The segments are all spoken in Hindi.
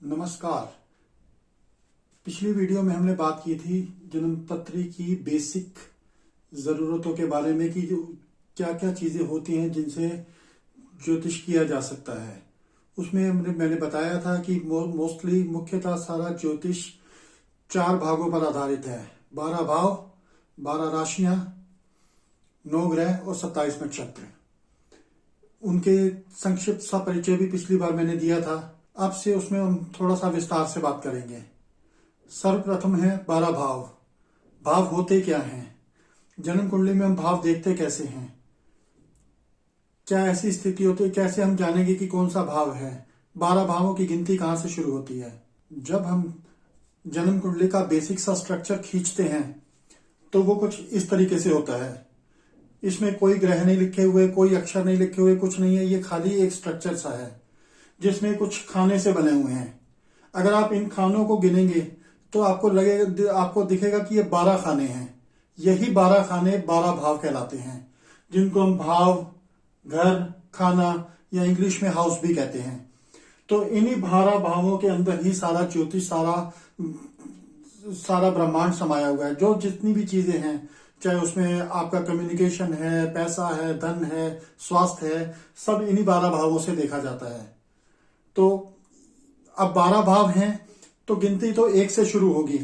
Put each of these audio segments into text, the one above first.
नमस्कार। पिछली वीडियो में हमने बात की थी जन्मपत्री की बेसिक ज़रूरतों के बारे में कि क्या क्या चीज़ें होती हैं जिनसे ज्योतिष किया जा सकता है। उसमें मैंने बताया था कि मोस्टली मुख्यतः सारा ज्योतिष 4 भागों पर आधारित है। 12 भाव, 12 राशियां, 9 ग्रह और 27 नक्षत्र। उनके संक्षिप्त सा परिचय भी पिछली बार मैंने दिया था। अब से उसमें हम थोड़ा सा विस्तार से बात करेंगे। सर्वप्रथम है 12 भाव। भाव होते क्या हैं? जन्म कुंडली में हम भाव देखते कैसे हैं? क्या ऐसी स्थिति होती है, कैसे हम जानेंगे कि कौन सा भाव है? 12 भावों की गिनती कहाँ से शुरू होती है? जब हम जन्म कुंडली का बेसिक सा स्ट्रक्चर खींचते हैं तो वो कुछ इस तरीके से होता है। इसमें कोई ग्रह नहीं लिखे हुए, कोई अक्षर नहीं लिखे हुए, कुछ नहीं है। ये खाली एक स्ट्रक्चर सा है जिसमें कुछ खाने से बने हुए हैं। अगर आप इन खानों को गिनेंगे तो आपको दिखेगा कि ये 12 खाने हैं। यही 12 खाने 12 भाव कहलाते हैं, जिनको हम भाव, घर, खाना या इंग्लिश में हाउस भी कहते हैं। तो इन्हीं 12 भावों के अंदर ही सारा ज्योतिष, सारा ब्रह्मांड समाया हुआ है। जो जितनी भी चीजें हैं, चाहे उसमें आपका कम्युनिकेशन है, पैसा है, धन है, स्वास्थ्य है, सब इन्हीं 12 भावों से देखा जाता है। तो अब 12 भाव हैं तो गिनती तो 1 से शुरू होगी।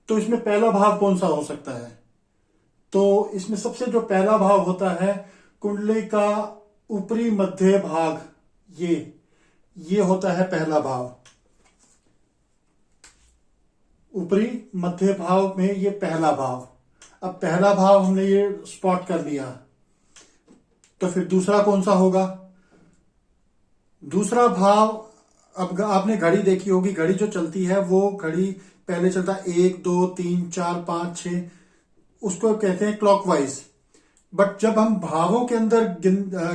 तो इसमें पहला भाव कौन सा हो सकता है? तो इसमें सबसे जो पहला भाव होता है, कुंडली का ऊपरी मध्य भाग, ये होता है पहला भाव। ऊपरी मध्य भाव में ये पहला भाव। अब पहला भाव हमने ये स्पॉट कर लिया, तो फिर दूसरा कौन सा होगा? दूसरा भाव, अब आपने घड़ी देखी होगी, घड़ी जो चलती है वो घड़ी पहले चलता है 1 2 3 4 5 6, उसको कहते हैं क्लॉकवाइज। बट जब हम भावों के अंदर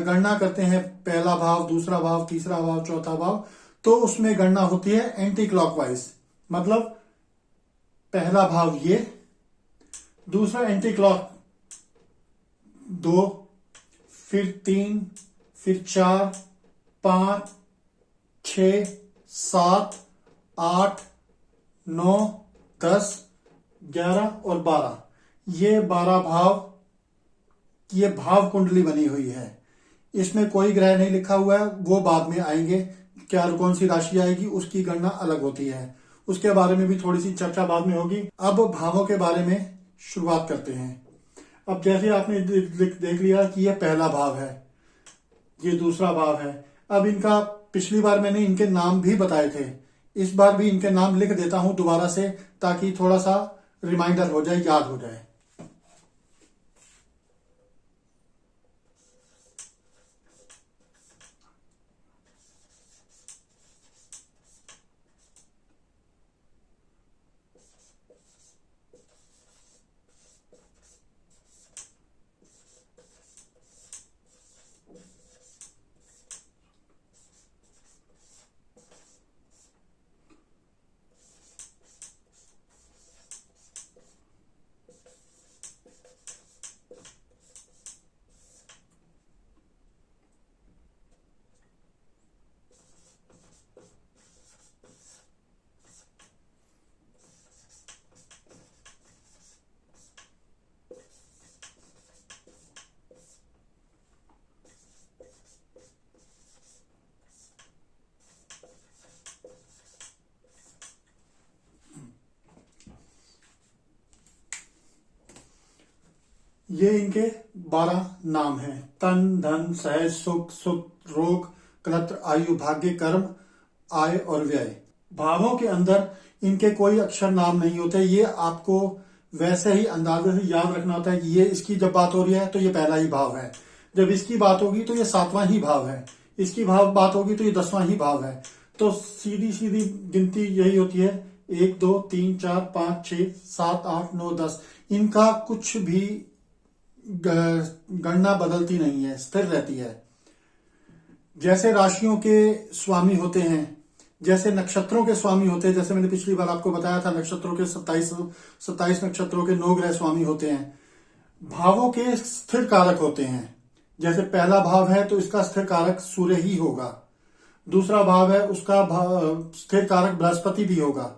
गणना करते हैं, पहला भाव, दूसरा भाव, तीसरा भाव, चौथा भाव, तो उसमें गणना होती है एंटी क्लॉकवाइज। मतलब पहला भाव ये, दूसरा एंटी क्लॉक 2, फिर 3, फिर 4, 5, 6, 7, 8, 9, 10, 11 और 12। ये 12 भाव, ये भाव कुंडली बनी हुई है। इसमें कोई ग्रह नहीं लिखा हुआ है, वो बाद में आएंगे। क्या कौन सी राशि आएगी उसकी गणना अलग होती है, उसके बारे में भी थोड़ी सी चर्चा बाद में होगी। अब भावों के बारे में शुरुआत करते हैं। अब जैसे आपने देख लिया कि ये पहला भाव है, ये दूसरा भाव है। अब इनका, पिछली बार मैंने इनके नाम भी बताए थे, इस बार भी इनके नाम लिख देता हूं दोबारा से, ताकि थोड़ा सा रिमाइंडर हो जाए, याद हो जाए। ये इनके 12 नाम हैं। तन, धन, सहज, सुख, रोग, कलत्र, आयु, भाग्य, कर्म, आय और व्यय। भावों के अंदर इनके कोई अक्षर नाम नहीं होते। ये आपको वैसे ही अंदाजे से याद रखना होता है कि ये, इसकी जब बात हो रही है तो ये पहला ही भाव है, जब इसकी बात होगी तो ये 7वां ही भाव है, इसकी बात होगी तो ये 10वां ही भाव है। तो सीधी सीधी गिनती यही होती है, 1 2 3 4 5 6 7 8 9 10। इनका कुछ भी गणना बदलती नहीं है, स्थिर रहती है। जैसे राशियों के स्वामी होते हैं, जैसे नक्षत्रों के स्वामी होते हैं, जैसे मैंने पिछली बार आपको बताया था, नक्षत्रों के 27 नक्षत्रों के 9 ग्रह स्वामी होते हैं। भावों के स्थिर कारक होते हैं। जैसे पहला भाव है तो इसका स्थिर कारक सूर्य ही होगा। दूसरा भाव है उसका स्थिर कारक बृहस्पति भी होगा।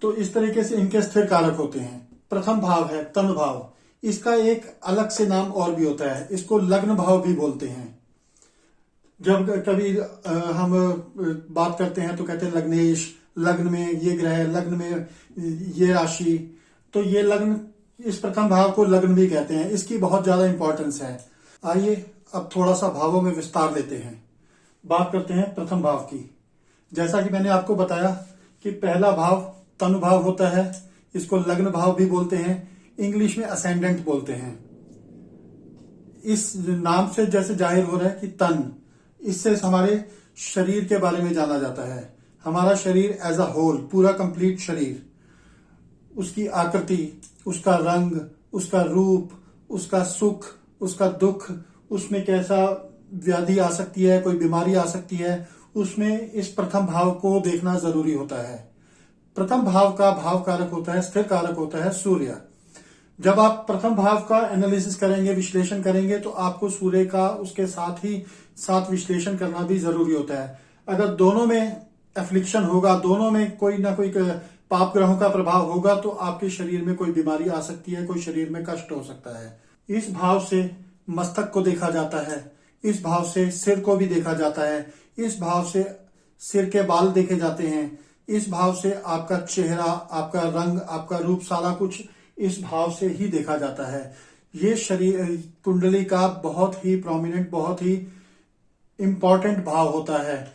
तो इस तरीके से इनके स्थिर कारक होते हैं। प्रथम भाव है तन भाव, इसका एक अलग से नाम और भी होता है, इसको लग्न भाव भी बोलते हैं। जब कभी हम बात करते हैं तो कहते हैं लग्नेश, लग्न में ये ग्रह, लग्न में ये राशि, तो ये लग्न, इस प्रथम भाव को लग्न भी कहते हैं। इसकी बहुत ज्यादा इंपॉर्टेंस है। आइए अब थोड़ा सा भावों में विस्तार लेते हैं। बात करते हैं प्रथम भाव की। जैसा कि मैंने आपको बताया कि पहला भाव तनु भाव होता है, इसको लग्न भाव भी बोलते हैं, इंग्लिश में असेंडेंट बोलते हैं। इस नाम से जैसे जाहिर हो रहा है कि तन, इससे हमारे शरीर के बारे में जाना जाता है। हमारा शरीर एज अ होल, पूरा कंप्लीट शरीर, उसकी आकृति, उसका रंग, उसका रूप, उसका सुख, उसका दुख, उसमें कैसा व्याधि आ सकती है, कोई बीमारी आ सकती है, उसमें इस प्रथम भाव को देखना जरूरी होता है। प्रथम भाव का भाव कारक होता है, स्थिर कारक होता है सूर्य। जब आप प्रथम भाव का एनालिसिस करेंगे, विश्लेषण करेंगे, तो आपको सूर्य का उसके साथ ही साथ विश्लेषण करना भी जरूरी होता है। अगर दोनों में एफ्लिक्शन होगा, दोनों में कोई ना कोई पाप ग्रहों का प्रभाव होगा, तो आपके शरीर में कोई बीमारी आ सकती है, कोई शरीर में कष्ट हो सकता है। इस भाव से मस्तक को देखा जाता है, इस भाव से सिर को भी देखा जाता है, इस भाव से सिर के बाल देखे जाते हैं, इस भाव से आपका चेहरा, आपका रंग, आपका रूप, सारा कुछ इस भाव से ही देखा जाता है। ये शरीर कुंडली का बहुत ही प्रोमिनेंट, बहुत ही इंपॉर्टेंट भाव होता है।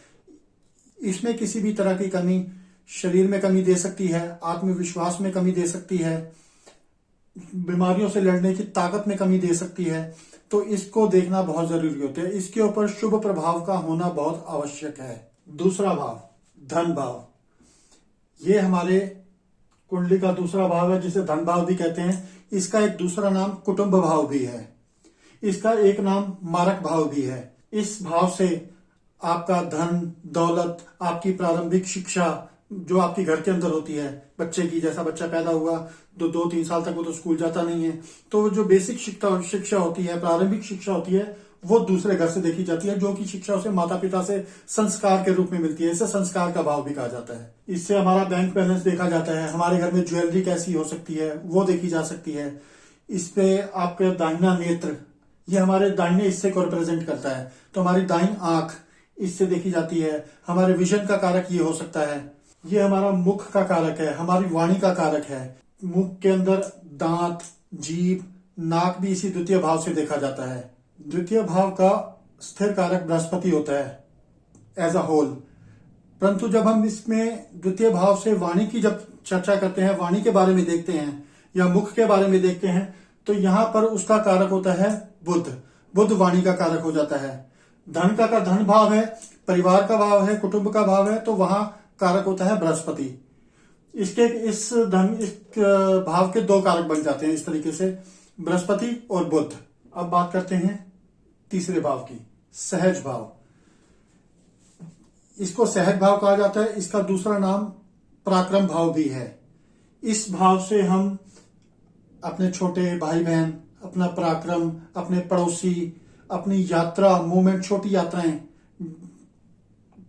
इसमें किसी भी तरह की कमी शरीर में कमी दे सकती है, आत्मविश्वास में कमी दे सकती है, बीमारियों से लड़ने की ताकत में कमी दे सकती है। तो इसको देखना बहुत जरूरी होता है। इसके ऊपर शुभ प्रभाव का होना बहुत आवश्यक है। दूसरा भाव धन भाव, ये हमारे कुंडली का दूसरा भाव है, जिसे धन भाव भी कहते हैं। इसका एक दूसरा नाम कुटुंब भाव भी है, इसका एक नाम मारक भाव भी है। इस भाव से आपका धन, दौलत, आपकी प्रारंभिक शिक्षा जो आपकी घर के अंदर होती है, बच्चे की, जैसा बच्चा पैदा हुआ तो 2-3 साल तक वो तो स्कूल जाता नहीं है, तो जो बेसिक शिक्षा होती है, प्रारंभिक शिक्षा होती है, वो दूसरे घर से देखी जाती है, जो कि शिक्षा उसे माता पिता से संस्कार के रूप में मिलती है। इसे संस्कार का भाव भी कहा जाता है। इससे हमारा बैंक बैलेंस देखा जाता है, हमारे घर में ज्वेलरी कैसी हो सकती है वो देखी जा सकती है। इस पे आपके दाहिना नेत्र, ये हमारे दाहिने हिस्से को रिप्रेजेंट करता है, तो हमारी दाहिनी आंख इससे देखी जाती है। हमारे विजन का कारक ये हो सकता है। ये हमारा मुख का कारक है, हमारी वाणी का कारक है। मुख के अंदर दांत, जीभ, नाक भी इसी द्वितीय भाव से देखा जाता है। द्वितीय भाव का स्थिर कारक बृहस्पति होता है एज अ होल। परंतु जब हम इसमें द्वितीय भाव से वाणी की जब चर्चा करते हैं, वाणी के बारे में देखते हैं या मुख के बारे में देखते हैं, तो यहां पर उसका कारक होता है बुध। बुध वाणी का कारक हो जाता है। धन का धन भाव है, परिवार का भाव है, कुटुंब का भाव है, तो वहां कारक होता है बृहस्पति। इस भाव के 2 कारक बन जाते हैं इस तरीके से, बृहस्पति और बुध। अब बात करते हैं तीसरे भाव की, सहज भाव। इसको सहज भाव कहा जाता है, इसका दूसरा नाम पराक्रम भाव भी है। इस भाव से हम अपने छोटे भाई बहन, अपना पराक्रम, अपने पड़ोसी, अपनी यात्रा, मूवमेंट, छोटी यात्राएं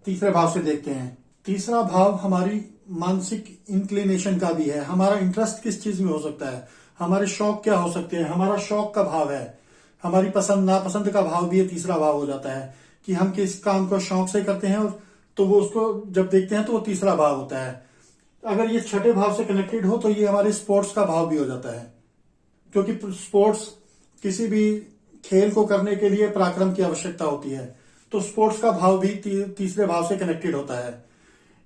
तीसरे भाव से देखते हैं। तीसरा भाव हमारी मानसिक इंक्लिनेशन का भी है। हमारा इंटरेस्ट किस चीज में हो सकता है, हमारे शौक क्या हो सकते हैं, हमारा शौक का भाव है। हमारी पसंद नापसंद का भाव भी ये तीसरा भाव हो जाता है कि हम किस काम को शौक से करते हैं, तो वो उसको जब देखते हैं तो वो तीसरा भाव होता है। अगर ये छठे भाव से कनेक्टेड हो तो ये हमारे स्पोर्ट्स का भाव भी हो जाता है, क्योंकि स्पोर्ट्स, किसी भी खेल को करने के लिए पराक्रम की आवश्यकता होती है, तो स्पोर्ट्स का भाव भी तीसरे भाव से कनेक्टेड होता है।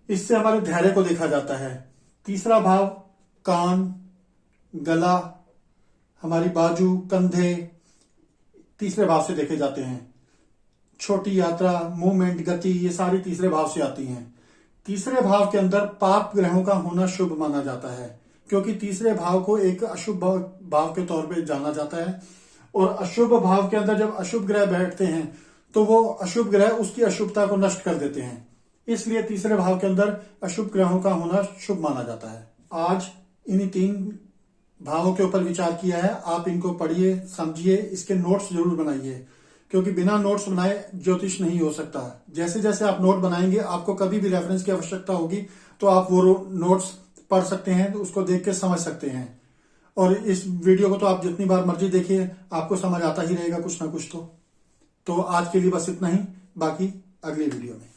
इससे हमारे धैर्य को देखा जाता है। तीसरा भाव कान, गला, हमारी बाजू, कंधे तीसरे भाव से देखे जाते हैं। छोटी यात्रा, मूवमेंट, गति, ये सारी तीसरे भाव से आती हैं। तीसरे भाव के अंदर पाप ग्रहों का होना शुभ माना जाता है, क्योंकि तीसरे भाव को एक अशुभ भाव के तौर पे जाना जाता है, और अशुभ भाव के अंदर जब अशुभ ग्रह बैठते हैं तो वो अशुभ ग्रह उसकी अशुभता को नष्ट कर देते हैं। इसलिए तीसरे भाव के अंदर अशुभ ग्रहों का होना शुभ माना जाता है। आज इन्हीं 3 भावों के ऊपर विचार किया है। आप इनको पढ़िए, समझिए, इसके नोट्स जरूर बनाइए। क्योंकि बिना नोट्स बनाए ज्योतिष नहीं हो सकता। जैसे जैसे आप नोट बनाएंगे, आपको कभी भी रेफरेंस की आवश्यकता होगी तो आप वो नोट्स पढ़ सकते हैं, तो उसको देख के समझ सकते हैं। और इस वीडियो को तो आप जितनी बार मर्जी देखिए, आपको समझ आता ही रहेगा कुछ ना कुछ। तो आज के लिए बस इतना ही, बाकी अगली वीडियो में।